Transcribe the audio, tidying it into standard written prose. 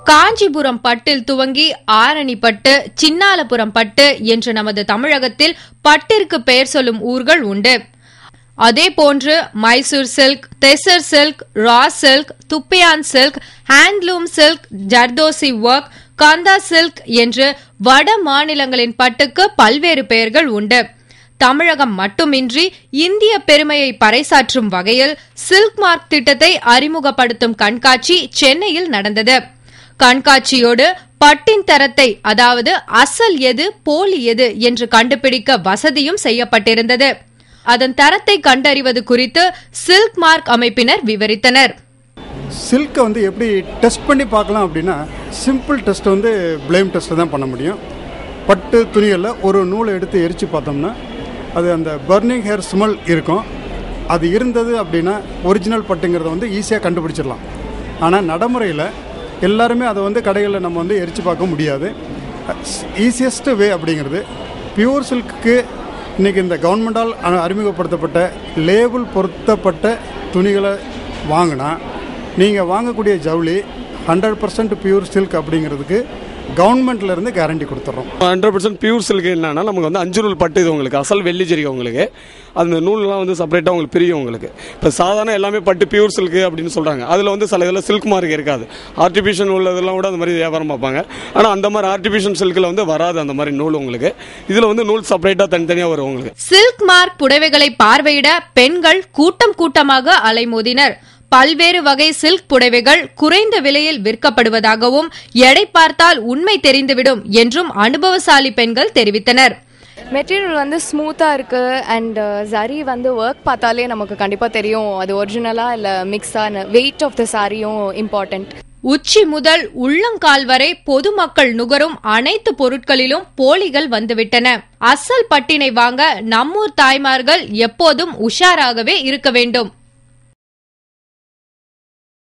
காஞ்சிபுரம் பட்டில் துவங்கி ஆரணி பட்டு, சின்னாலபுரம் பட்டு என்று நமது தமிழகத்தில் பட்டிற்கு பெயர் சொல்லும் ஊர்கள் உண்டு. அதேபோன்று Mysore silk, tussar silk, raw silk, dupion silk, handloom silk, zardozi work, Kantha silk என்று வட மாநிலங்களின் பட்டுக்கு பல்வேறு பெயர்கள் உண்டு. தமிழகம் மட்டுமின்றி இந்திய பெருமையை பறைசாற்றும் வகையில் சில்க் மார்க் திட்டத்தை அறிமுகப்படுத்தும் கண்காட்சி சென்னையில் நடந்தது. கண்காட்சியோடு பட்டின் தரத்தை, அதாவது அசல் எது போலி எது என்று கண்டுபிடிக்க வசதியும் செய்யப்பட்டிருந்தது. அதன் தரத்தை கண்டறிவது குறித்து சில்க் மார்க் அமைப்பினர் விவரித்தனர். சில்கை எப்படி டெஸ்ட் பண்ணி பார்க்கலாம் அப்படின்னா, சிம்பிள் டெஸ்ட் பிளேம் டெஸ்ட் தான் பண்ண முடியும். பட்டு துணிகளில் ஒரு நூலை எடுத்து எரித்து பார்த்தோம்னா அது அந்த பர்னிங் ஹேர் ஸ்மெல் இருக்கும். அது இருந்தது அப்படின்னா ஒரிஜினல் பட்டுங்கிறத ஈஸியாக கண்டுபிடிச்சிடலாம். ஆனால் நடைமுறையில் எல்லாருமே அதை கடைகளில் நம்ம எரித்து பார்க்க முடியாது. ஈஸியஸ்ட் வே அப்படிங்கிறது பியூர் சில்க்கு இன்றைக்கி இந்த கவர்மெண்டால் அறிமுகப்படுத்தப்பட்ட லேபிள் பொருத்தப்பட்ட துணிகளை வாங்கினா நீங்கள் வாங்கக்கூடிய ஜவுளி 100% பியூர் சில்க் அப்படிங்கிறதுக்கு கவர்மெண்ட்லேருந்து கேரண்டி கொடுத்துட்றோம். 100% பியூர் சில்க் என்னன்னா நமக்கு 5 நூல் பட்டு இது உங்களுக்கு அசல் வெள்ளி ஜரிகை உங்களுக்கு அந்த நூல்லாம் செப்பரேட்டாக உங்களுக்கு பிரியும். உங்களுக்கு இப்போ சாதாரண எல்லாமே பட்டு பியூர் சில்க் அப்படின்னு சொல்கிறாங்க. அதில் சில இதில் சில்க் மார்க் இருக்காது. ஆர்டிஃபிஷியல் உள்ளதெல்லாம் கூட அந்த மாதிரி வியாபாரம் பார்ப்பாங்க. ஆனால் அந்த மாதிரி ஆர்டிஃபிஷியல் சில்கில் வராது அந்த மாதிரி நூல். உங்களுக்கு இதில் நூல் செப்பரேட்டாக தனித்தனியாக வரும். உங்களுக்கு சில்க் மார்க் புடவைகளை பார்வையிட பெண்கள் கூட்டம் கூட்டமாக அலைமோதினர். பல்வேறு வகை சில்க் புடவைகள் குறைந்த விலையில் விற்கப்படுவதாகவும் எடை பார்த்தால் உண்மை தெரிந்துவிடும் என்றும் அனுபவசாலி பெண்கள் தெரிவித்தனர். மெட்டீரியல் ஸ்மூத்தாக இருக்குது அண்ட் ஜரி ஒர்க் பார்த்தாலே நமக்கு கண்டிப்பாக தெரியும் அது ஒரிஜினலாக இல்லை மிக்ஸான. வெயிட் ஆஃப் த சாரியும் இம்பார்ட்டன்ட். உச்சி முதல் உள்ளங்கால் வரை பொதுமக்கள் நுகரும் அனைத்து பொருட்களிலும் போலிகள் வந்துவிட்டன. அசல் பட்டினை வாங்க நம்மூர் தாய்மார்கள் எப்போதும் உஷாராகவே இருக்க வேண்டும்.